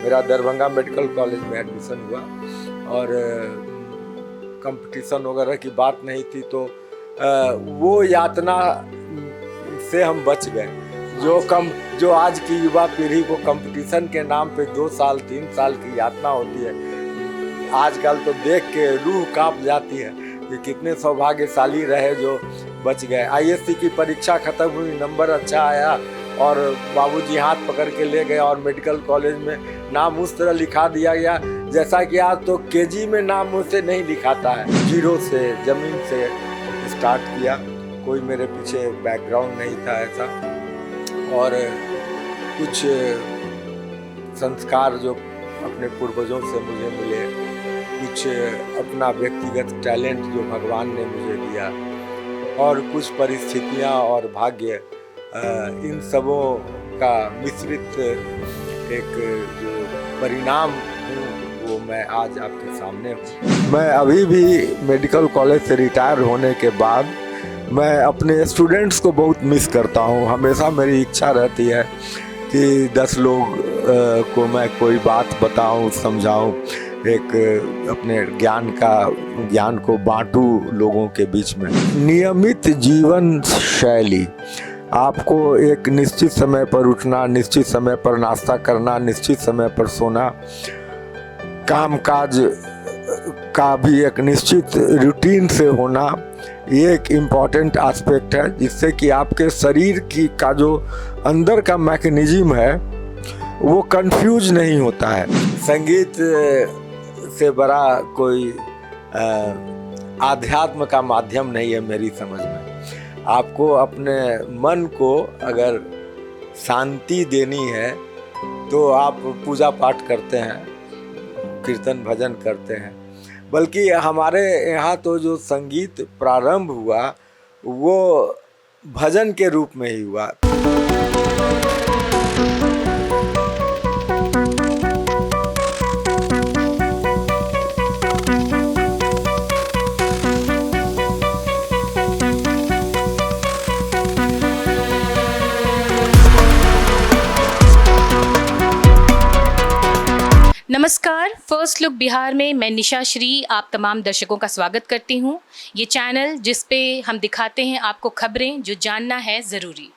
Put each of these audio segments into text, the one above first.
मेरा Darbhanga medical college में admission हुआ और कंपटीशन वगैरह की बात नहीं थी, तो वो यातना से हम बच गए। जो आज की युवा पीढ़ी को कंपटीशन के नाम पे 2 साल 3 साल की यातना होती है, आजकल तो देख के रूह कांप जाती है कि कितने सौभाग्यशाली रहे जो बच गए। आईएससी की परीक्षा खत्म हुई, नंबर अच्छा आया और बाबूजी हाथ पकड़ के ले गए और मेडिकल कॉलेज में नाम उस तरह लिखा दिया गया जैसा कि आज तो केजी में नाम मुझसे नहीं लिखाता है। जीरो से, ज़मीन से स्टार्ट किया, कोई मेरे पीछे बैकग्राउंड नहीं था ऐसा, और कुछ संस्कार जो अपने पूर्वजों से मुझे मिले, कुछ अपना व्यक्तिगत टैलेंट जो भगवान ने मुझे दिया, और कुछ परिस्थितियाँ और भाग्य, इन सबों का मिश्रित एक जो परिणाम हूँ वो मैं आज आपके सामने हूँ। मैं अभी भी मेडिकल कॉलेज से रिटायर होने के बाद मैं अपने स्टूडेंट्स को बहुत मिस करता हूँ। हमेशा मेरी इच्छा रहती है कि 10 लोग को मैं कोई बात बताऊँ, समझाऊँ, एक अपने ज्ञान को बांटूं लोगों के बीच में। नियमित जीवन शैली, आपको एक निश्चित समय पर उठना, निश्चित समय पर नाश्ता करना, निश्चित समय पर सोना, कामकाज का भी एक निश्चित रूटीन से होना, ये एक इम्पॉर्टेंट एस्पेक्ट है जिससे कि आपके शरीर का जो अंदर का मैकेनिज्म है वो कंफ्यूज नहीं होता है। संगीत से बड़ा कोई आध्यात्म का माध्यम नहीं है मेरी समझ में। आपको अपने मन को अगर शांति देनी है तो आप पूजा पाठ करते हैं, कीर्तन भजन करते हैं, बल्कि हमारे यहाँ तो जो संगीत प्रारंभ हुआ वो भजन के रूप में ही हुआ। नमस्कार, फर्स्ट लुक बिहार में मैं निशा श्री आप तमाम दर्शकों का स्वागत करती हूं। ये चैनल जिस पे हम दिखाते हैं आपको खबरें जो जानना है ज़रूरी।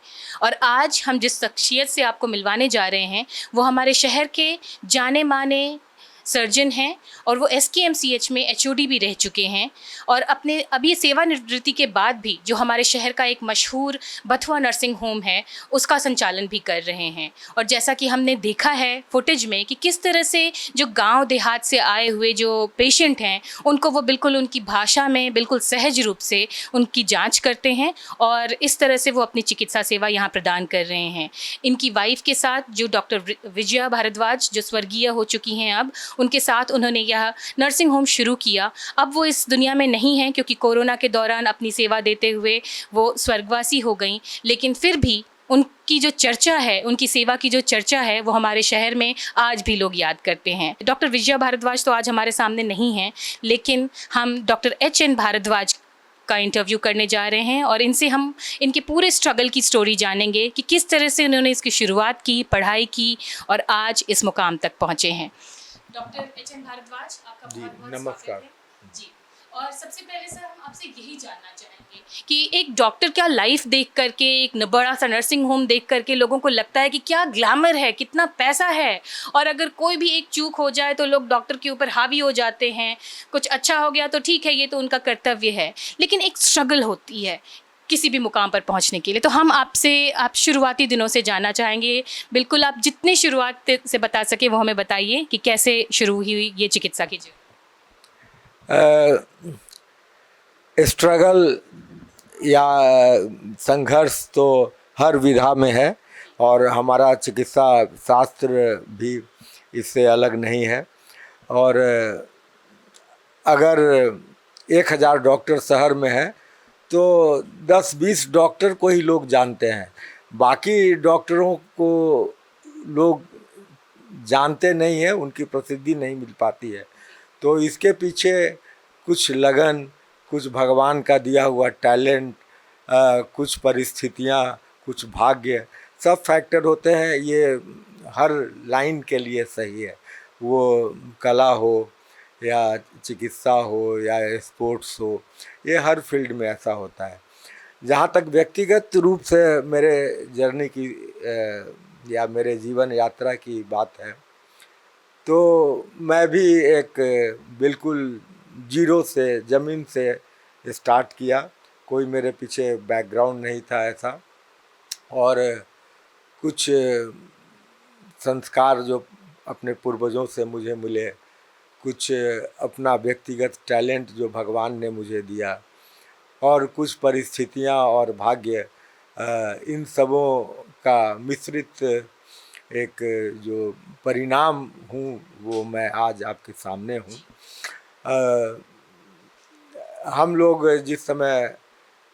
और आज हम जिस शख्सियत से आपको मिलवाने जा रहे हैं वो हमारे शहर के जाने माने सर्जन हैं और वो SKMCH में HOD भी रह चुके हैं, और अपने अभी सेवानिवृत्ति के बाद भी जो हमारे शहर का एक मशहूर बथुआ नर्सिंग होम है उसका संचालन भी कर रहे हैं। और जैसा कि हमने देखा है फुटेज में कि किस तरह से जो गांव देहात से आए हुए जो पेशेंट हैं उनको वो बिल्कुल उनकी भाषा में बिल्कुल सहज रूप से उनकी जाँच करते हैं और इस तरह से वो अपनी चिकित्सा सेवा यहाँ प्रदान कर रहे हैं। इनकी वाइफ के साथ जो डॉक्टर विजया भारद्वाज जो स्वर्गीय हो चुकी हैं, अब उनके साथ उन्होंने यह नर्सिंग होम शुरू किया। अब वो इस दुनिया में नहीं हैं क्योंकि कोरोना के दौरान अपनी सेवा देते हुए वो स्वर्गवासी हो गई, लेकिन फिर भी उनकी जो चर्चा है, उनकी सेवा की जो चर्चा है वो हमारे शहर में आज भी लोग याद करते हैं। डॉक्टर विजया भारद्वाज तो आज हमारे सामने नहीं हैं, लेकिन हम डॉक्टर HN भारद्वाज का इंटरव्यू करने जा रहे हैं और इनसे हम इनके पूरे स्ट्रगल की स्टोरी जानेंगे कि किस तरह से उन्होंने इसकी शुरुआत की, पढ़ाई की और आज इस मुकाम तक पहुँचे हैं। डॉक्टर HN भारद्वाज, आपका बहुत-बहुत नमस्कार जी। और सबसे पहले सर हम आपसे यही जानना चाहेंगे कि एक डॉक्टर क्या लाइफ देख करके, एक बड़ा सा नर्सिंग होम देख करके लोगों को लगता है कि क्या ग्लैमर है, कितना पैसा है, और अगर कोई भी एक चूक हो जाए तो लोग डॉक्टर के ऊपर हावी हो जाते हैं। कुछ अच्छा हो गया तो ठीक है, ये तो उनका कर्तव्य है, लेकिन एक स्ट्रगल होती है किसी भी मुकाम पर पहुंचने के लिए। तो हम आपसे आप शुरुआती दिनों से जानना चाहेंगे। बिल्कुल आप जितनी शुरुआत से बता सके वो हमें बताइए कि कैसे शुरू हुई ये चिकित्सा की जर्नी। स्ट्रगल या संघर्ष तो हर विधा में है और हमारा चिकित्सा शास्त्र भी इससे अलग नहीं है। और अगर 1000 डॉक्टर शहर में है तो 10-20 डॉक्टर को ही लोग जानते हैं, बाकी डॉक्टरों को लोग जानते नहीं हैं, उनकी प्रसिद्धि नहीं मिल पाती है। तो इसके पीछे कुछ लगन, कुछ भगवान का दिया हुआ टैलेंट, कुछ परिस्थितियाँ, कुछ भाग्य, सब फैक्टर होते हैं। ये हर लाइन के लिए सही है, वो कला हो या चिकित्सा हो या स्पोर्ट्स हो, ये हर फील्ड में ऐसा होता है। जहाँ तक व्यक्तिगत रूप से मेरे जर्नी की या मेरे जीवन यात्रा की बात है, तो मैं भी एक बिल्कुल जीरो से, ज़मीन से स्टार्ट किया। कोई मेरे पीछे बैकग्राउंड नहीं था ऐसा, और कुछ संस्कार जो अपने पूर्वजों से मुझे मिले, कुछ अपना व्यक्तिगत टैलेंट जो भगवान ने मुझे दिया, और कुछ परिस्थितियां और भाग्य, इन सबों का मिश्रित एक जो परिणाम हूँ, वो मैं आज आपके सामने हूँ। हम लोग जिस समय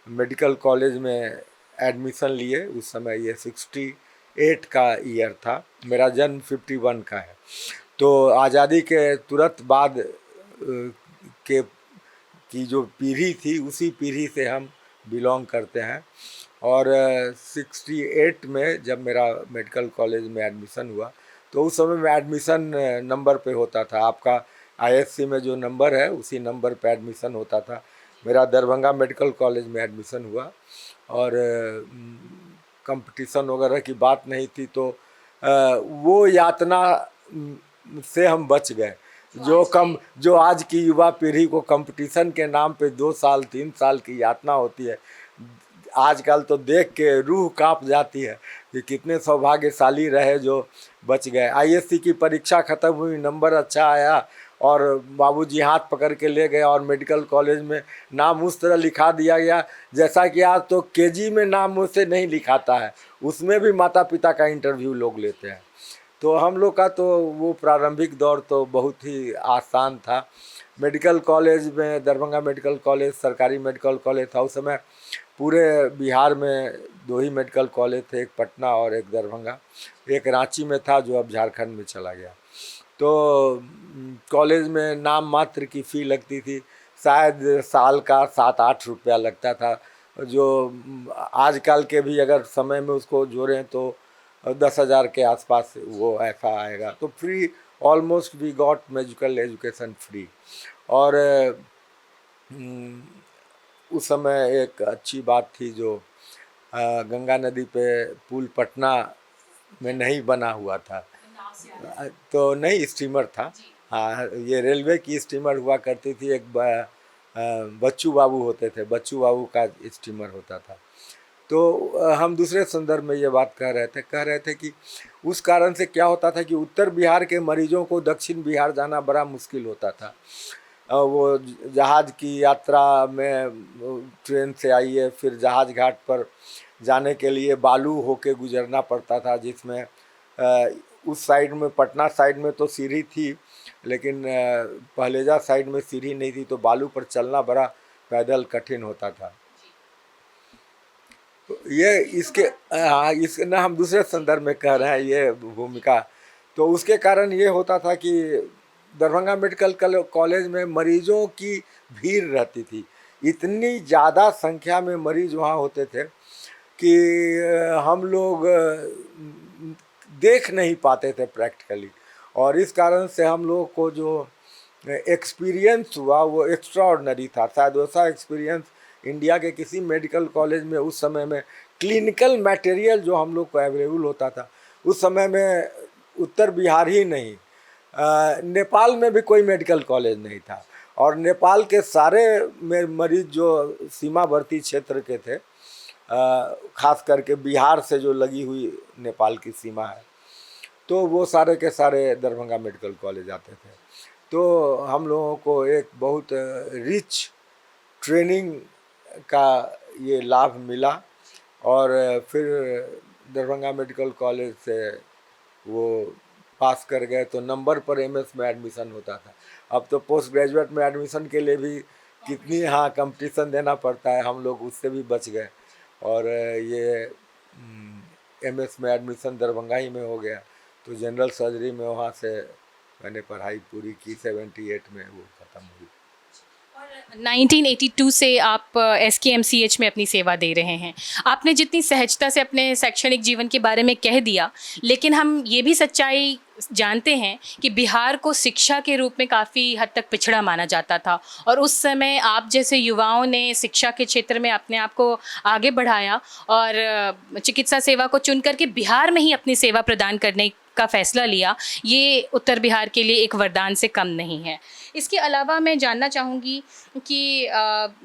मेडिकल कॉलेज में एडमिशन लिए, उस समय ये 68 का ईयर था, मेरा जन्म 51 का है। तो आज़ादी के तुरंत बाद के की जो पीढ़ी थी, उसी पीढ़ी से हम बिलोंग करते हैं। और 68 में जब मेरा मेडिकल कॉलेज में एडमिशन हुआ, तो उस समय में एडमिशन नंबर पे होता था। आपका आईएससी में जो नंबर है, उसी नंबर पे एडमिशन होता था। मेरा दरभंगा मेडिकल कॉलेज में एडमिशन हुआ, और कंपटीशन वगैरह की बात नहीं थी, तो वो यातना से हम बच गए। जो आज की युवा पीढ़ी को कंपटीशन के नाम पे 2 साल 3 साल की यातना होती है, आजकल तो देख के रूह कांप जाती है कि कितने सौभाग्यशाली रहे जो बच गए। आईएससी की परीक्षा खत्म हुई, नंबर अच्छा आया, और बाबूजी हाथ पकड़ के ले गए, और मेडिकल कॉलेज में नाम उस तरह लिखा दिया गया जैसा कि आज तो केजी में नाम मुझसे नहीं लिखाता है, उसमें भी माता पिता का इंटरव्यू लोग लेते हैं। तो हम लोग का तो वो प्रारंभिक दौर तो बहुत ही आसान था। मेडिकल कॉलेज में, दरभंगा मेडिकल कॉलेज सरकारी मेडिकल कॉलेज था। उस समय पूरे बिहार में 2 ही मेडिकल कॉलेज थे, एक पटना और एक दरभंगा। एक रांची में था जो अब झारखंड में चला गया। तो कॉलेज में नाम मात्र की फ़ी लगती थी, शायद साल का 7-8 रुपया लगता था, जो आजकल के भी अगर समय में उसको जोड़ें तो 10,000 के आसपास वो ऐसा आएगा। तो free, almost we got medical education free. और उस समय एक अच्छी बात थी, जो गंगा नदी पे पुल पटना में नहीं बना हुआ था, तो नहीं, स्टीमर था। हाँ, ये रेलवे की स्टीमर हुआ करती थी। एक बच्चू बाबू होते थे, बच्चू बाबू का स्टीमर होता था। तो हम दूसरे संदर्भ में ये बात कह रहे थे कि उस कारण से क्या होता था कि उत्तर बिहार के मरीजों को दक्षिण बिहार जाना बड़ा मुश्किल होता था। वो जहाज़ की यात्रा में ट्रेन से आइए, फिर जहाज़ घाट पर जाने के लिए बालू होके गुजरना पड़ता था, जिसमें उस साइड में, पटना साइड में तो सीढ़ी थी, लेकिन पहलेजा साइड में सीढ़ी नहीं थी, तो बालू पर चलना बड़ा पैदल कठिन होता था। तो ये इसके इसके ना, हम दूसरे संदर्भ में कह रहे हैं ये भूमिका। तो उसके कारण ये होता था कि दरभंगा मेडिकल कॉलेज में मरीजों की भीड़ रहती थी। इतनी ज़्यादा संख्या में मरीज वहाँ होते थे कि हम लोग देख नहीं पाते थे प्रैक्टिकली, और इस कारण से हम लोगों को जो एक्सपीरियंस हुआ वो एक्स्ट्रा ऑर्डिनरी था। शायद वैसा एक्सपीरियंस इंडिया के किसी मेडिकल कॉलेज में उस समय में, क्लिनिकल मटेरियल जो हम लोग को अवेलेबल होता था उस समय में, उत्तर बिहार ही नहीं, नेपाल में भी कोई मेडिकल कॉलेज नहीं था। और नेपाल के सारे मरीज जो सीमावर्ती क्षेत्र के थे, खास करके बिहार से जो लगी हुई नेपाल की सीमा है, तो वो सारे के सारे दरभंगा मेडिकल कॉलेज आते थे। तो हम लोगों को एक बहुत रिच ट्रेनिंग का ये लाभ मिला, और फिर दरभंगा मेडिकल कॉलेज से वो पास कर गए तो नंबर पर एमएस में एडमिशन होता था। अब तो पोस्ट ग्रेजुएट में एडमिशन के लिए भी कितनी कंपटीशन देना पड़ता है, हम लोग उससे भी बच गए, और ये एमएस में एडमिशन दरभंगा ही में हो गया। तो जनरल सर्जरी में वहाँ से मैंने पढ़ाई पूरी की, 78 में वो ख़त्म हुई। 1982 से आप SKMCH में अपनी सेवा दे रहे हैं। आपने जितनी सहजता से अपने शैक्षणिक जीवन के बारे में कह दिया, लेकिन हम ये भी सच्चाई जानते हैं कि बिहार को शिक्षा के रूप में काफ़ी हद तक पिछड़ा माना जाता था, और उस समय आप जैसे युवाओं ने शिक्षा के क्षेत्र में अपने आप को आगे बढ़ाया और चिकित्सा सेवा को चुन करके बिहार में ही अपनी सेवा प्रदान करने का फैसला लिया। ये उत्तर बिहार के लिए एक वरदान से कम नहीं है। इसके अलावा मैं जानना चाहूँगी कि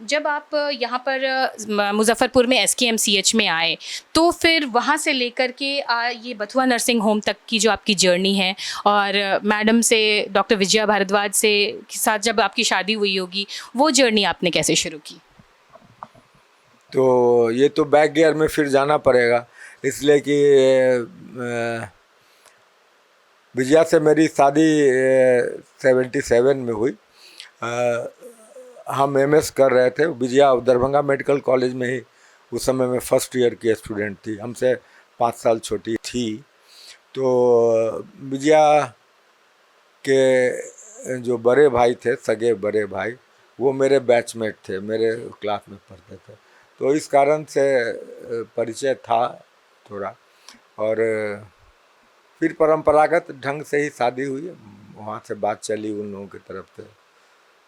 जब आप यहाँ पर मुजफ्फरपुर में SKMCH में आए, तो फिर वहाँ से लेकर के ये बथुआ नर्सिंग होम तक की जो आपकी जर्नी है, और मैडम से, डॉक्टर विजया भारद्वाज से के साथ जब आपकी शादी हुई होगी, वो जर्नी आपने कैसे शुरू की? तो ये तो बैक गियर में फिर जाना पड़ेगा, इसलिए कि विजया से मेरी शादी 77 में हुई। हम MS कर रहे थे। विजया दरभंगा मेडिकल कॉलेज में ही उस समय में फर्स्ट ईयर की स्टूडेंट थी, हमसे 5 साल छोटी थी। तो विजया के जो बड़े भाई थे, सगे बड़े भाई, वो मेरे बैचमेट थे, मेरे क्लास में पढ़ते थे। तो इस कारण से परिचय था थोड़ा, और फिर परंपरागत ढंग से ही शादी हुई। वहाँ से बात चली उन लोगों की तरफ से,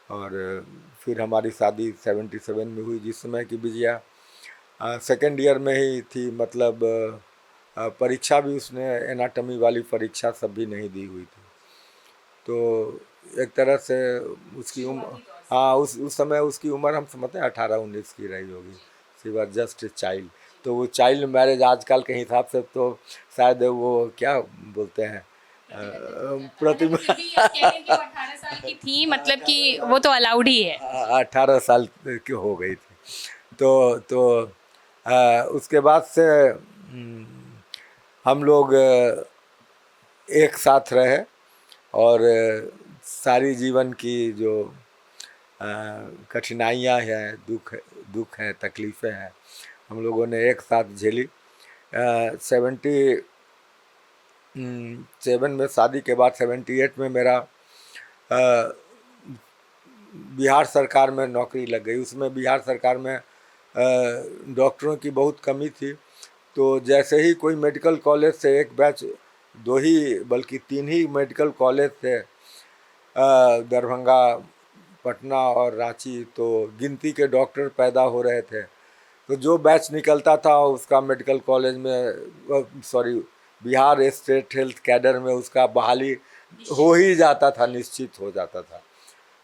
और फिर हमारी शादी 77 में हुई, जिस समय कि विजया सेकेंड ईयर में ही थी। मतलब परीक्षा भी उसने एनाटॉमी वाली परीक्षा सब भी नहीं दी हुई थी। तो एक तरह से उसकी उम्र, हाँ, उस समय उसकी उम्र हम समझते हैं 18-19 की रही होगी। She was just a child. तो वो चाइल्ड मैरिज आजकल के हिसाब से तो शायद वो क्या बोलते हैं, प्रतिभा 18 साल की थी, मतलब कि वो तो अलाउड ही है। 18 साल की हो गई थी। तो उसके बाद से हम लोग एक साथ रहे, और सारी जीवन की जो कठिनाइयाँ हैं, दुख है, तकलीफ़ें हैं, हम लोगों ने एक साथ झेली। 77 में शादी के बाद 78 में मेरा बिहार सरकार में नौकरी लग गई। उसमें बिहार सरकार में डॉक्टरों की बहुत कमी थी। तो जैसे ही कोई मेडिकल कॉलेज से एक बैच, 2 ही बल्कि 3 ही मेडिकल कॉलेज थे, दरभंगा, पटना और रांची, तो गिनती के डॉक्टर पैदा हो रहे थे। तो जो बैच निकलता था उसका मेडिकल कॉलेज में, बिहार स्टेट हेल्थ कैडर में उसका बहाली हो ही जाता था, निश्चित हो जाता था।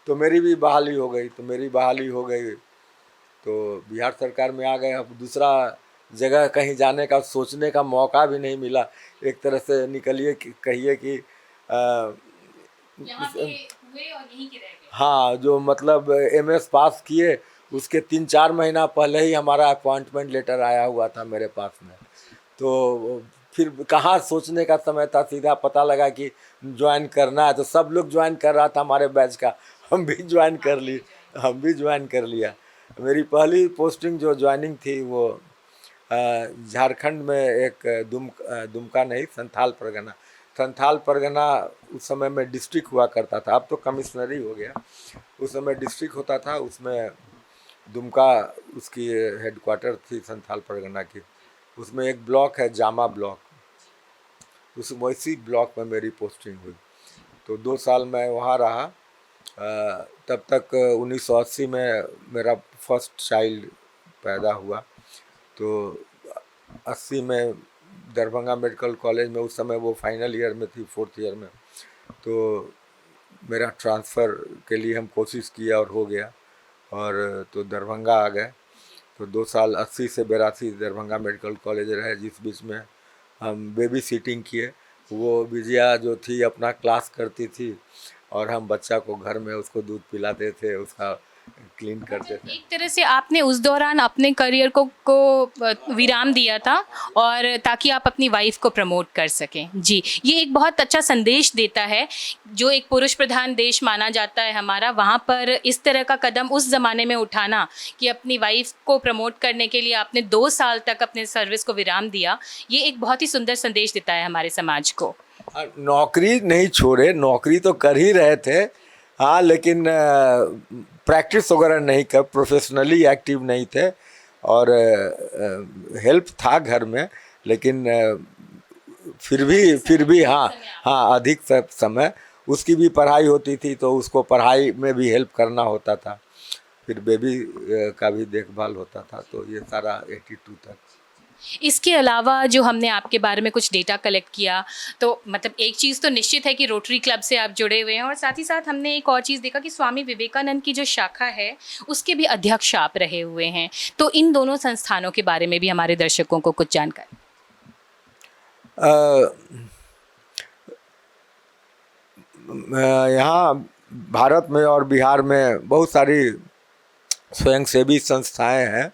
तो मेरी भी बहाली हो गई। तो बिहार सरकार में आ गए। अब दूसरा जगह कहीं जाने का, सोचने का मौका भी नहीं मिला। एक तरह से निकलिए कहिए कि यहाँ पे हुए और यहीं के रह गए। हाँ, जो मतलब MS पास किए, उसके 3-4 महीना पहले ही हमारा अपॉइंटमेंट लेटर आया हुआ था मेरे पास में। तो फिर कहाँ सोचने का समय था, सीधा पता लगा कि ज्वाइन करना है। तो सब लोग ज्वाइन कर रहा था हमारे बैच का, हम भी ज्वाइन कर लिया। मेरी पहली पोस्टिंग जो ज्वाइनिंग थी वो झारखंड में एक दुमका नहीं, संथाल परगना उस समय में डिस्ट्रिक्ट हुआ करता था। अब तो कमिश्नरी हो गया। उस समय डिस्ट्रिक्ट होता था, उसमें दुमका उसकी हेडक्वार्टर थी संथाल परगना की। उसमें एक ब्लॉक है, जामा ब्लॉक, उसी ब्लॉक में मेरी पोस्टिंग हुई। तो 2 साल मैं वहाँ रहा। तब तक 1980 में मेरा फर्स्ट चाइल्ड पैदा हुआ। तो 80 में दरभंगा मेडिकल कॉलेज में, उस समय वो फाइनल ईयर में थी, 4th ईयर में, तो मेरा ट्रांसफ़र के लिए हम कोशिश किया और हो गया, और तो दरभंगा आ गए। तो 2 साल 80 से 82 दरभंगा मेडिकल कॉलेज रहे, जिस बीच में हम बेबी सिटिंग किए। वो विजया जो थी अपना क्लास करती थी, और हम बच्चा को घर में उसको दूध पिलाते थे, उसका क्लीन करते थे। एक तरह से आपने उस दौरान अपने करियर को विराम दिया था, और ताकि आप अपनी वाइफ को प्रमोट कर सकें। जी, ये एक बहुत अच्छा संदेश देता है। जो एक पुरुष प्रधान देश माना जाता है हमारा, वहाँ पर इस तरह का कदम उस ज़माने में उठाना कि अपनी वाइफ को प्रमोट करने के लिए आपने 2 साल तक अपने सर्विस को विराम दिया, ये एक बहुत ही सुंदर संदेश देता है हमारे समाज को। नौकरी नहीं छोड़े, नौकरी तो कर ही रहे थे, हाँ, लेकिन प्रैक्टिस वगैरह नहीं कर, प्रोफेशनली एक्टिव नहीं थे, और हेल्प था घर में, लेकिन फिर भी हाँ हाँ, अधिक समय उसकी भी पढ़ाई होती थी, तो उसको पढ़ाई में भी हेल्प करना होता था, फिर बेबी का भी देखभाल होता था, तो ये सारा 82 तक। इसके अलावा जो हमने आपके बारे में कुछ डेटा कलेक्ट किया, तो मतलब एक चीज़ तो निश्चित है कि रोटरी क्लब से आप जुड़े हुए हैं, और साथ ही साथ हमने एक और चीज़ देखा कि स्वामी विवेकानंद की जो शाखा है उसके भी अध्यक्ष आप रहे हुए हैं। तो इन दोनों संस्थानों के बारे में भी हमारे दर्शकों को कुछ जानकारी। यहाँ भारत में और बिहार में बहुत सारी स्वयंसेवी संस्थाएं हैं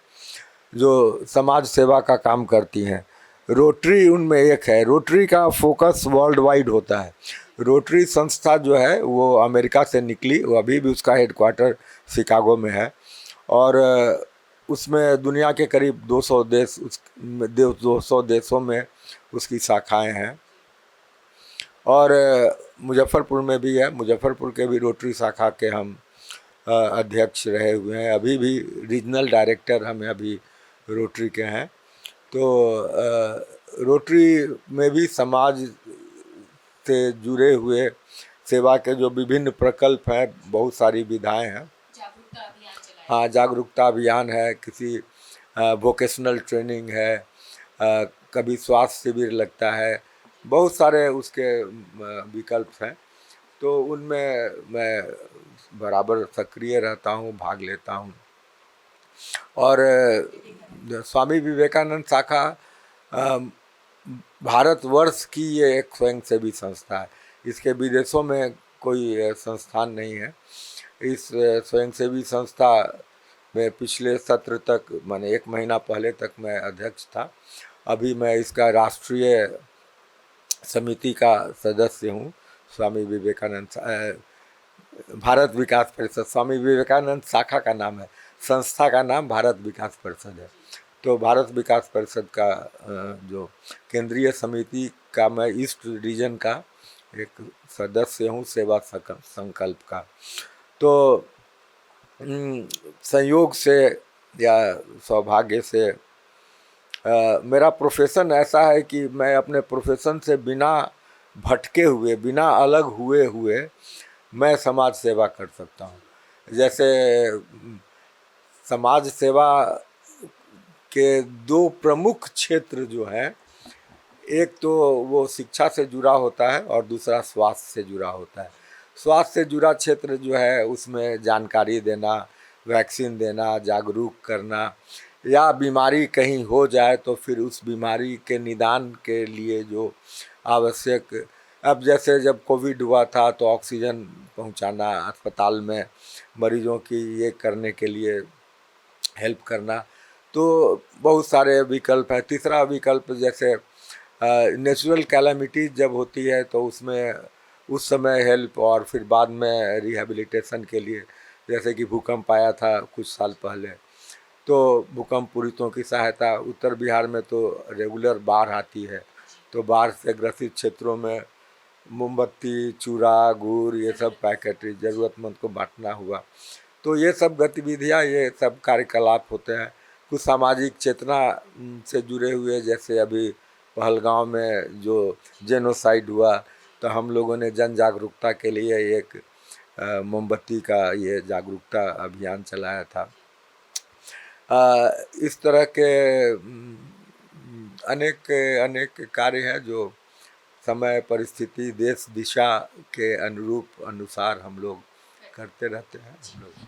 जो समाज सेवा का काम करती हैं। रोटरी उनमें एक है। रोटरी का फोकस वर्ल्ड वाइड होता है। रोटरी संस्था जो है वो अमेरिका से निकली, वो अभी भी उसका हेडक्वार्टर शिकागो में है, और उसमें दुनिया के करीब 200 देशों में उसकी शाखाएं हैं, और मुजफ्फरपुर में भी है। मुजफ्फरपुर के भी रोटरी शाखा के हम अध्यक्ष रहे हुए हैं, अभी भी रीजनल डायरेक्टर हमें अभी रोटरी के हैं। तो रोटरी में भी समाज से जुड़े हुए सेवा के जो विभिन्न प्रकल्प हैं, बहुत सारी विधाएं हैं। हाँ, जागरूकता अभियान है, किसी वोकेशनल ट्रेनिंग है, कभी स्वास्थ्य शिविर लगता है, बहुत सारे उसके विकल्प हैं। तो उनमें मैं बराबर सक्रिय रहता हूँ, भाग लेता हूँ। और स्वामी विवेकानंद शाखा भारतवर्ष की ये एक स्वयंसेवी संस्था है। इसके विदेशों में कोई संस्थान नहीं है। इस स्वयंसेवी संस्था में पिछले सत्र तक, माने 1 महीना पहले तक मैं अध्यक्ष था। अभी मैं इसका राष्ट्रीय समिति का सदस्य हूँ। स्वामी विवेकानंद भारत विकास परिषद, स्वामी विवेकानंद शाखा का नाम है, संस्था का नाम भारत विकास परिषद है। तो भारत विकास परिषद का जो केंद्रीय समिति का मैं ईस्ट रीजन का एक सदस्य हूँ, सेवा संकल्प का। तो संयोग से या सौभाग्य से मेरा प्रोफेशन ऐसा है कि मैं अपने प्रोफेशन से बिना भटके हुए, बिना अलग हुए मैं समाज सेवा कर सकता हूँ। जैसे समाज सेवा के 2 प्रमुख क्षेत्र जो हैं, एक तो वो शिक्षा से जुड़ा होता है और दूसरा स्वास्थ्य से जुड़ा होता है। स्वास्थ्य से जुड़ा क्षेत्र जो है उसमें जानकारी देना, वैक्सीन देना, जागरूक करना, या बीमारी कहीं हो जाए तो फिर उस बीमारी के निदान के लिए जो आवश्यक, अब जैसे जब कोविड हुआ था तो ऑक्सीजन पहुंचाना, अस्पताल में मरीजों की ये करने के लिए हेल्प करना, तो बहुत सारे विकल्प हैं। तीसरा विकल्प जैसे नेचुरल कैलामिटी जब होती है तो उसमें उस समय हेल्प, और फिर बाद में रिहैबिलिटेशन के लिए, जैसे कि भूकंप आया था कुछ साल पहले, तो भूकंप पीड़ितों की सहायता। उत्तर बिहार में तो रेगुलर बाढ़ आती है, तो बाढ़ से ग्रसित क्षेत्रों में मोमबत्ती, चूड़ा, गुड़, ये सब पैकेट ज़रूरतमंद को बांटना हुआ। तो ये सब गतिविधियाँ, ये सब कार्यकलाप होते हैं। कुछ सामाजिक चेतना से जुड़े हुए, जैसे अभी पहलगांव में जो जेनोसाइड हुआ, तो हम लोगों ने जन जागरूकता के लिए एक मोमबत्ती का ये जागरूकता अभियान चलाया था। इस तरह के अनेक कार्य हैं जो समय, परिस्थिति, देश दिशा के अनुसार हम लोग करते रहते हैं।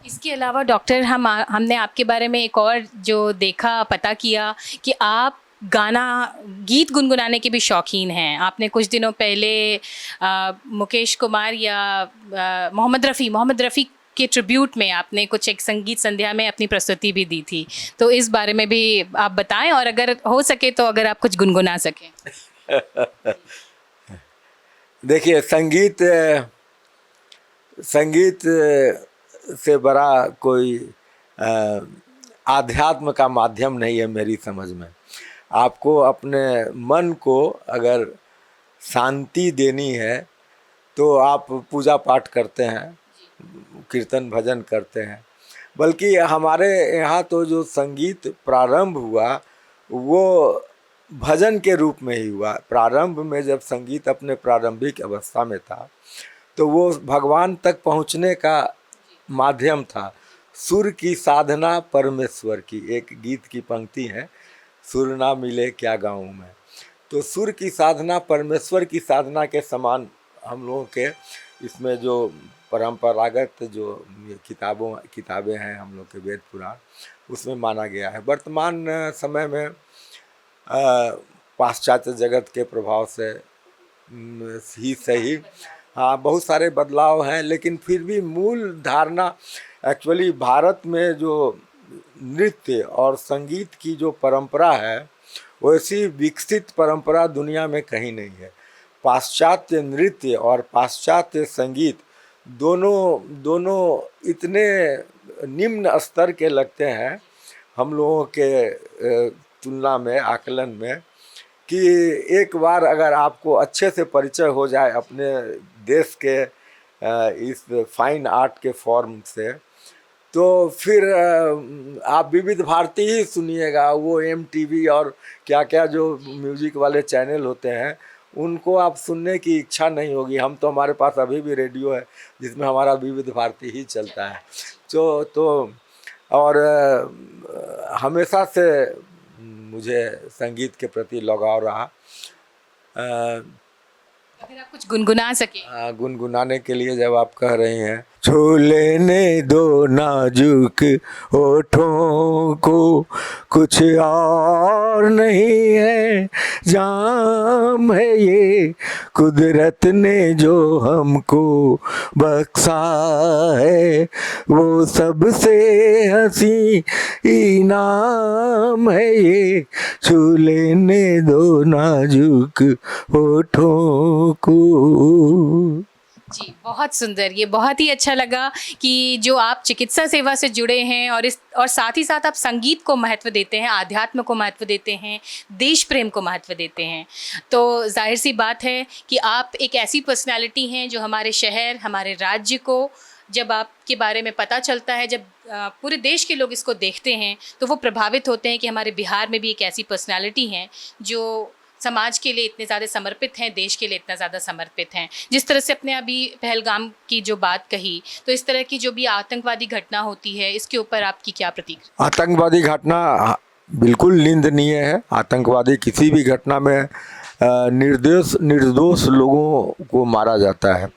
इसके अलावा डॉक्टर, हमने आपके बारे में एक और जो देखा, पता किया कि आप गीत गुनगुनाने के भी शौकीन हैं। आपने कुछ दिनों पहले मुकेश कुमार या मोहम्मद रफ़ी के ट्रिब्यूट में आपने कुछ एक संगीत संध्या में अपनी प्रस्तुति भी दी थी। तो इस बारे में भी आप बताएं, और अगर हो सके तो अगर आप कुछ गुनगुना सकें। देखिए, संगीत से बड़ा कोई आध्यात्म का माध्यम नहीं है मेरी समझ में। आपको अपने मन को अगर शांति देनी है तो आप पूजा पाठ करते हैं, कीर्तन भजन करते हैं, बल्कि हमारे यहाँ तो जो संगीत प्रारंभ हुआ वो भजन के रूप में ही हुआ। प्रारंभ में जब संगीत अपने प्रारंभिक अवस्था में था तो वो भगवान तक पहुँचने का माध्यम था। सुर की साधना परमेश्वर की, एक गीत की पंक्ति है, सुर ना मिले क्या गाऊं मैं। तो सुर की साधना परमेश्वर की साधना के समान हम लोगों के इसमें जो परंपरागत जो किताबें हैं हम लोग के वेद पुराण उसमें माना गया है। वर्तमान समय में पाश्चात्य जगत के प्रभाव से ही सही, हाँ, बहुत सारे बदलाव हैं, लेकिन फिर भी मूल धारणा एक्चुअली भारत में जो नृत्य और संगीत की जो परंपरा है वैसी विकसित परंपरा दुनिया में कहीं नहीं है। पाश्चात्य नृत्य और पाश्चात्य संगीत दोनों इतने निम्न स्तर के लगते हैं हम लोगों के तुलना में, आकलन में, कि एक बार अगर आपको अच्छे से परिचय हो जाए अपने देश के इस फाइन आर्ट के फॉर्म से, तो फिर आप विविध भारती ही सुनिएगा। वो MTV और क्या क्या जो म्यूजिक वाले चैनल होते हैं उनको आप सुनने की इच्छा नहीं होगी। हम तो, हमारे पास अभी भी रेडियो है जिसमें हमारा विविध भारती ही चलता है। तो और हमेशा से मुझे संगीत के प्रति लगाव रहा। अगर आप कुछ गुनगुना सके। गुनगुनाने के लिए जब आप कह रही हैं, छू लेने दो नाजुक होठों को, कुछ और नहीं है जाम है ये कुदरत ने जो हमको बख्शा है, वो सबसे हंसी इनाम है ये, छू लेने दो नाजुक होठों को। जी, बहुत सुंदर। ये बहुत ही अच्छा लगा कि जो आप चिकित्सा सेवा से जुड़े हैं और साथ ही साथ आप संगीत को महत्व देते हैं, आध्यात्म को महत्व देते हैं, देश प्रेम को महत्व देते हैं। तो जाहिर सी बात है कि आप एक ऐसी पर्सनालिटी हैं जो हमारे शहर, हमारे राज्य को, जब आपके बारे में पता चलता है, जब पूरे देश के लोग इसको देखते हैं तो वो प्रभावित होते हैं कि हमारे बिहार में भी एक ऐसी पर्सनालिटी हैं जो समाज के लिए इतने ज़्यादा समर्पित हैं, देश के लिए इतना ज़्यादा समर्पित हैं। जिस तरह से अपने अभी पहलगाम की जो बात कही, तो इस तरह की जो भी आतंकवादी घटना होती है, इसके ऊपर आपकी क्या प्रतिक्रिया? आतंकवादी घटना बिल्कुल निंदनीय है। आतंकवादी किसी भी घटना में निर्दोष लोगों को मारा जाता है।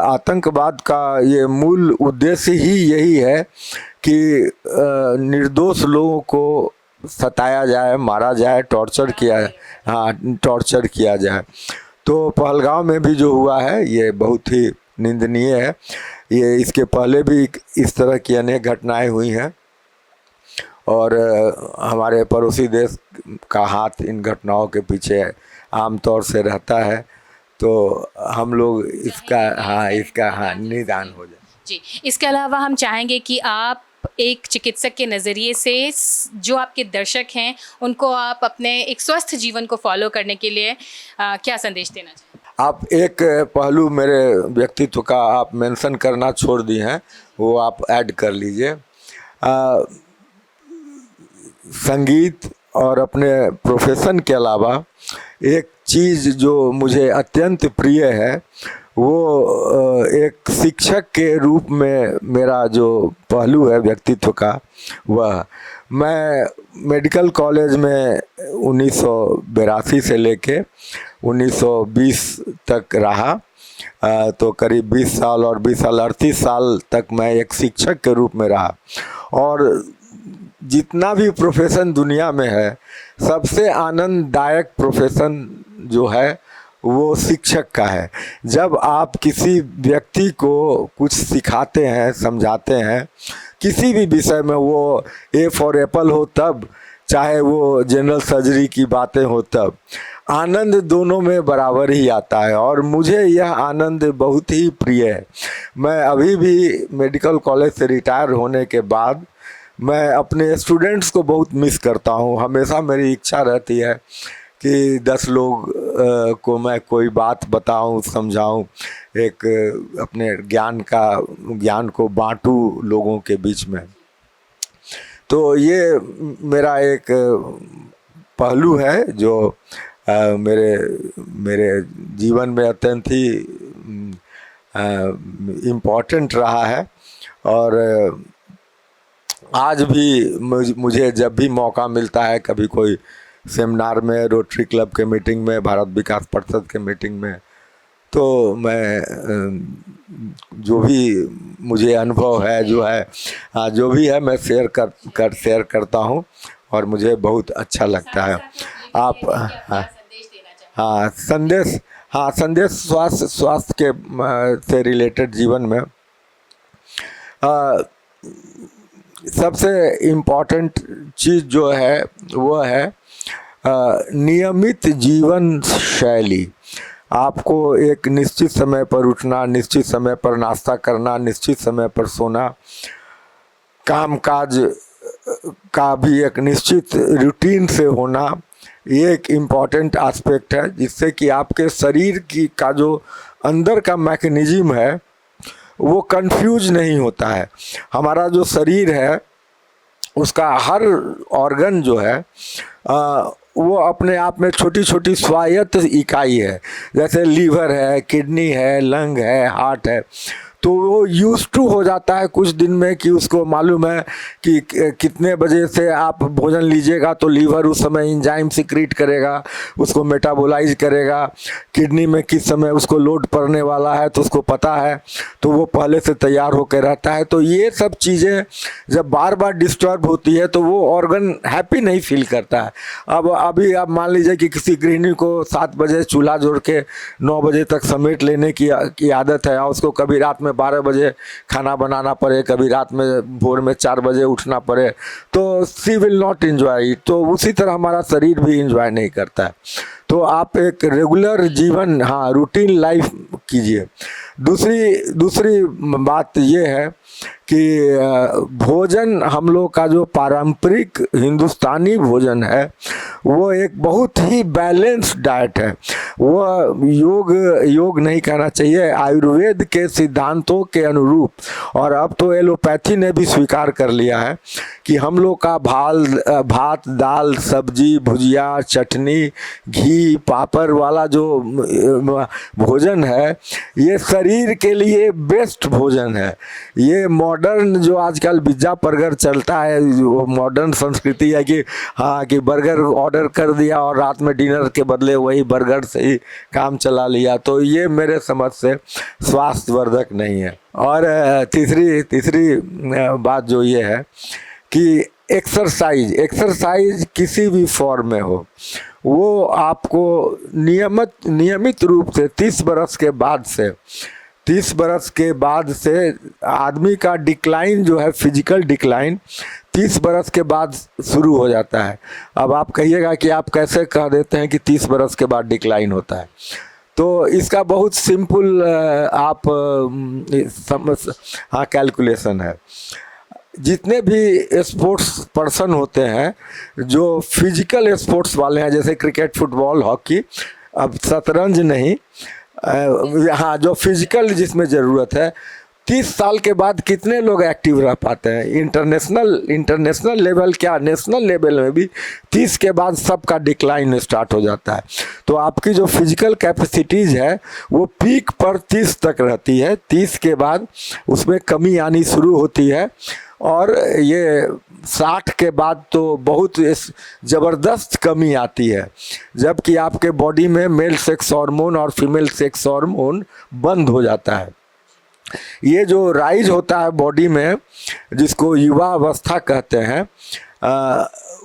आतंकवाद का ये मूल उद्देश्य ही यही है कि निर्दोष लोगों को सताया जाए, मारा जाए, टॉर्चर किया जाए। तो पहलगाम में भी जो हुआ है ये बहुत ही निंदनीय है। ये इसके पहले भी इस तरह की अनेक घटनाएं हुई हैं और हमारे पड़ोसी देश का हाथ इन घटनाओं के पीछे आमतौर से रहता है। तो हम लोग इसका निदान हो जाए। जी, इसके अलावा हम चाहेंगे कि आप एक चिकित्सक के नज़रिए से जो आपके दर्शक हैं उनको आप अपने एक स्वस्थ जीवन को फॉलो करने के लिए क्या संदेश देना चाहेंगे? आप एक पहलू मेरे व्यक्तित्व का आप मेंशन करना छोड़ दी हैं, वो आप ऐड कर लीजिए। संगीत और अपने प्रोफेशन के अलावा एक चीज़ जो मुझे अत्यंत प्रिय है वो एक शिक्षक के रूप में मेरा जो पहलू है व्यक्तित्व का, वह मैं मेडिकल कॉलेज में 1982 से लेके 1920 तक रहा। तो करीब 20 साल और 20 साल 38 साल तक मैं एक शिक्षक के रूप में रहा। और जितना भी प्रोफेशन दुनिया में है, सबसे आनंददायक प्रोफेशन जो है वो शिक्षक का है। जब आप किसी व्यक्ति को कुछ सिखाते हैं, समझाते हैं, किसी भी विषय में, वो ए फॉर एप्पल हो तब, चाहे वो जनरल सर्जरी की बातें हो तब, आनंद दोनों में बराबर ही आता है और मुझे यह आनंद बहुत ही प्रिय है। मैं अभी भी मेडिकल कॉलेज से रिटायर होने के बाद मैं अपने स्टूडेंट्स को बहुत मिस करता हूँ। हमेशा मेरी इच्छा रहती है कि 10 लोग को मैं कोई बात बताऊं, समझाऊं। एक अपने ज्ञान को बांटूं लोगों के बीच में। तो ये मेरा एक पहलू है जो मेरे जीवन में अत्यंत ही इम्पोर्टेंट रहा है। और आज भी मुझे जब भी मौका मिलता है, कभी कोई सेमिनार में, रोटरी क्लब के मीटिंग में, भारत विकास परिषद के मीटिंग में, तो मैं जो भी मुझे अनुभव है, जो भी है, मैं शेयर करता हूँ और मुझे बहुत अच्छा लगता है। आप संदेश स्वास्थ्य के से रिलेटेड जीवन में सबसे इम्पोर्टेंट चीज़ जो है वो है नियमित जीवन शैली। आपको एक निश्चित समय पर उठना, निश्चित समय पर नाश्ता करना, निश्चित समय पर सोना, कामकाज का भी एक निश्चित रूटीन से होना, ये एक इम्पॉर्टेंट एस्पेक्ट है, जिससे कि आपके शरीर का जो अंदर का मैकेनिज्म है वो कंफ्यूज नहीं होता है। हमारा जो शरीर है उसका हर ऑर्गन जो है वो अपने आप में छोटी छोटी स्वायत्त इकाई है। जैसे लीवर है, किडनी है, लंग है, हार्ट है। तो वो यूज टू हो जाता है कुछ दिन में कि उसको मालूम है कि कितने बजे से आप भोजन लीजिएगा तो लीवर उस समय एंजाइम सिक्रीट करेगा, उसको मेटाबोलाइज करेगा। किडनी में किस समय उसको लोड पड़ने वाला है तो उसको पता है, तो वो पहले से तैयार होकर रहता है। तो ये सब चीज़ें जब बार बार डिस्टर्ब होती है तो वो ऑर्गन हैप्पी नहीं फील करता है। अब अभी आप मान लीजिए कि किसी गृहिणी को 7 बजे चूल्हा जोड़ के 9 बजे तक समेट लेने की आदत है, और उसको कभी रात में 12 बजे खाना बनाना पड़े, कभी रात में भोर में 4 बजे उठना पड़े, तो सी विल नॉट एंजॉय। तो उसी तरह हमारा शरीर भी एंजॉय नहीं करता है। तो आप एक रेगुलर जीवन, रूटीन लाइफ कीजिए। दूसरी बात ये है कि भोजन, हम लोग का जो पारंपरिक हिंदुस्तानी भोजन है वो एक बहुत ही बैलेंस्ड डाइट है। वो योग नहीं कहना चाहिए, आयुर्वेद के सिद्धांतों के अनुरूप। और अब तो एलोपैथी ने भी स्वीकार कर लिया है कि हम लोग का भात, दाल, सब्जी, भुजिया, चटनी, घी, पापड़ वाला जो भोजन है ये शरीर के लिए बेस्ट भोजन है। ये मॉडर्न जो आजकल पिज्जा बर्गर चलता है, वो मॉडर्न संस्कृति है कि बर्गर ऑर्डर कर दिया और रात में डिनर के बदले वही बर्गर से ही काम चला लिया, तो ये मेरे समझ से स्वास्थ्यवर्धक नहीं है। और तीसरी बात जो ये है कि एक्सरसाइज किसी भी फॉर्म में हो, वो आपको नियमित रूप से 30 बरस के बाद से आदमी का डिक्लाइन जो है, फिजिकल डिक्लाइन 30 बरस के बाद शुरू हो जाता है। अब आप कहिएगा कि आप कैसे कह देते हैं कि 30 बरस के बाद डिक्लाइन होता है। तो इसका बहुत सिंपल कैलकुलेशन है। जितने भी स्पोर्ट्स पर्सन होते हैं जो फिजिकल स्पोर्ट्स वाले हैं, जैसे क्रिकेट, फुटबॉल, हॉकी, अब शतरंज नहीं, जो फिजिकल जिसमें ज़रूरत है, 30 साल के बाद कितने लोग एक्टिव रह पाते हैं? इंटरनेशनल लेवल क्या, नेशनल लेवल में भी 30 के बाद सबका डिक्लाइन स्टार्ट हो जाता है। तो आपकी जो फिजिकल कैपेसिटीज़ है वो पीक पर 30 तक रहती है, 30 के बाद उसमें कमी आनी शुरू होती है। और ये 60 के बाद तो बहुत ज़बरदस्त कमी आती है, जबकि आपके बॉडी में मेल सेक्स हार्मोन और फीमेल सेक्स हार्मोन बंद हो जाता है। ये जो राइज होता है बॉडी में, जिसको युवा अवस्था कहते हैं,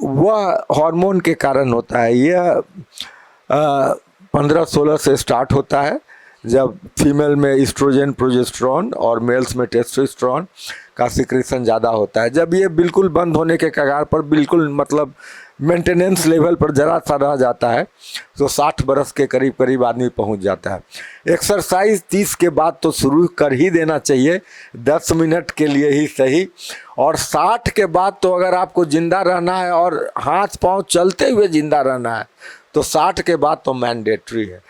वह हार्मोन के कारण होता है। यह 15-16 से स्टार्ट होता है, जब फीमेल में एस्ट्रोजन, प्रोजेस्टेरोन और मेल्स में टेस्टोस्टेरोन का सिक्रेशन ज़्यादा होता है। जब ये बिल्कुल बंद होने के कगार पर, बिल्कुल मतलब मेंटेनेंस लेवल पर ज़रा सा रह जाता है, तो 60 बरस के करीब आदमी पहुंच जाता है। एक्सरसाइज 30 के बाद तो शुरू कर ही देना चाहिए, 10 मिनट के लिए ही सही। और 60 के बाद तो अगर आपको ज़िंदा रहना है और हाथ पांव चलते हुए ज़िंदा रहना है, तो 60 के बाद तो मैंडेटरी है।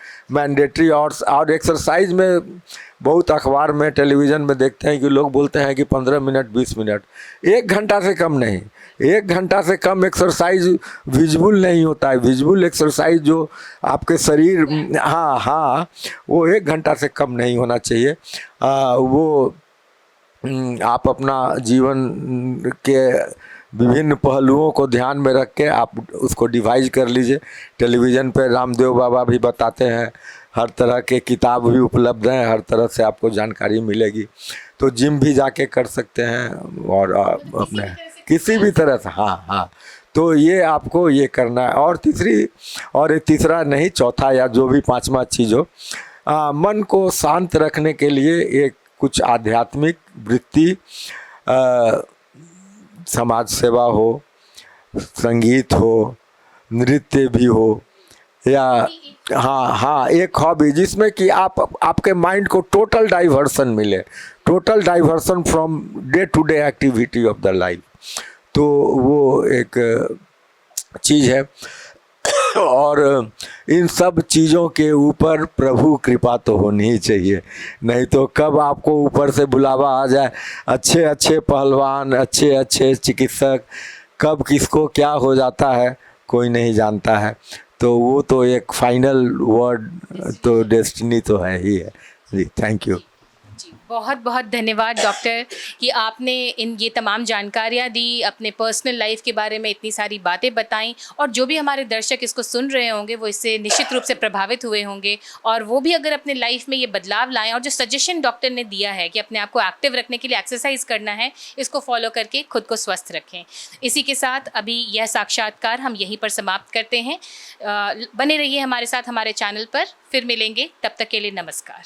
और एक्सरसाइज में बहुत अखबार में, टेलीविज़न में देखते हैं कि लोग बोलते हैं कि 15 मिनट 20 मिनट, 1 घंटा से कम नहीं। 1 घंटा से कम एक्सरसाइज विजिबल नहीं होता है। विजिबल एक्सरसाइज जो आपके शरीर, हाँ हाँ, वो 1 घंटा से कम नहीं होना चाहिए। वो आप अपना जीवन के विभिन्न पहलुओं को ध्यान में रख के आप उसको डिवाइज कर लीजिए। टेलीविज़न पे रामदेव बाबा भी बताते हैं, हर तरह के किताब भी उपलब्ध हैं, हर तरह से आपको जानकारी मिलेगी। तो जिम भी जाके कर सकते हैं और अपने किसी भी तरह से, हाँ हाँ। तो ये आपको ये करना है। और तीसरा नहीं, चौथा या जो भी 5वां चीज़ हो, मन को शांत रखने के लिए एक कुछ आध्यात्मिक वृत्ति, समाज सेवा हो, संगीत हो, नृत्य भी हो, या हाँ एक हॉबी जिसमें कि आपके माइंड को टोटल डाइवर्सन मिले, total diversion from day to day activity of the life. तो वो एक चीज़ है। और इन सब चीज़ों के ऊपर प्रभु कृपा तो होनी ही चाहिए, नहीं तो कब आपको ऊपर से बुलावा आ जाए, अच्छे अच्छे पहलवान, अच्छे अच्छे चिकित्सक, कब किसको क्या हो जाता है कोई नहीं जानता है। तो वो तो एक फाइनल वर्ड तो डेस्टिनी तो है ही है जी। थैंक यू जी, बहुत बहुत धन्यवाद डॉक्टर कि आपने ये तमाम जानकारियाँ दी, अपने पर्सनल लाइफ के बारे में इतनी सारी बातें बताईं, और जो भी हमारे दर्शक इसको सुन रहे होंगे वो इससे निश्चित रूप से प्रभावित हुए होंगे, और वो भी अगर अपने लाइफ में ये बदलाव लाएं, और जो सजेशन डॉक्टर ने दिया है कि अपने आप को एक्टिव रखने के लिए एक्सरसाइज करना है, इसको फॉलो करके खुद को स्वस्थ रखें। इसी के साथ अभी यह साक्षात्कार हम यहीं पर समाप्त करते हैं। बने रहिए हमारे साथ हमारे चैनल पर, फिर मिलेंगे, तब तक के लिए नमस्कार।